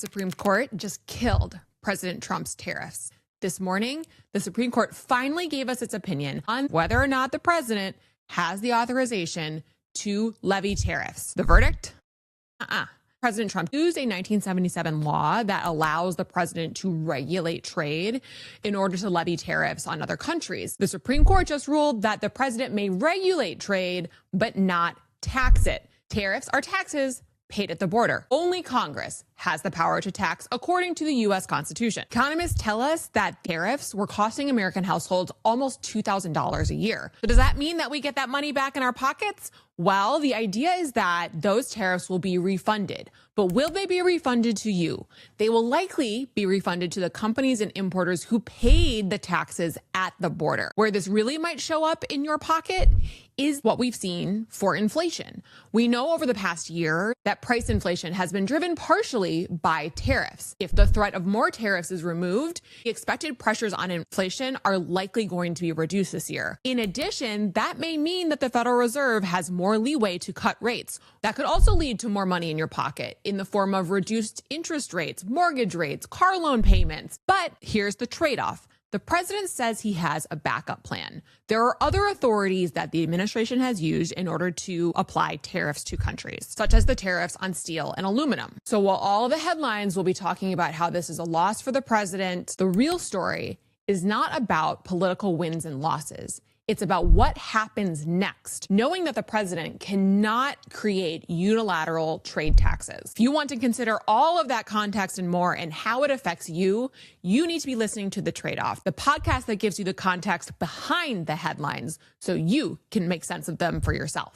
Supreme Court just killed President Trump's tariffs. This morning, the Supreme Court finally gave us its opinion on whether or not the president has the authorization to levy tariffs. The verdict? President Trump used a 1977 law that allows the president to regulate trade in order to levy tariffs on other countries. The Supreme Court just ruled that the president may regulate trade, but not tax it. Tariffs are taxes paid at the border. Only Congress has the power to tax according to the U.S. Constitution. Economists tell us that tariffs were costing American households almost $2,000 a year. So does that mean that we get that money back in our pockets? Well, the idea is that those tariffs will be refunded. But will they be refunded to you? They will likely be refunded to the companies and importers who paid the taxes at the border. Where this really might show up in your pocket is what we've seen for inflation. We know over the past year that price inflation has been driven partially by tariffs. If the threat of more tariffs is removed, the expected pressures on inflation are likely going to be reduced this year. In addition, that may mean that the Federal Reserve has more leeway to cut rates. That could also lead to more money in your pocket in the form of reduced interest rates, mortgage rates, car loan payments. But here's the trade-off. The president says he has a backup plan. There are other authorities that the administration has used in order to apply tariffs to countries, such as the tariffs on steel and aluminum. So while all the headlines will be talking about how this is a loss for the president, the real story is not about political wins and losses. It's about what happens next, knowing that the president cannot create unilateral trade taxes. If you want to consider all of that context and more and how it affects you, you need to be listening to The Trade-Off, the podcast that gives you the context behind the headlines so you can make sense of them for yourself.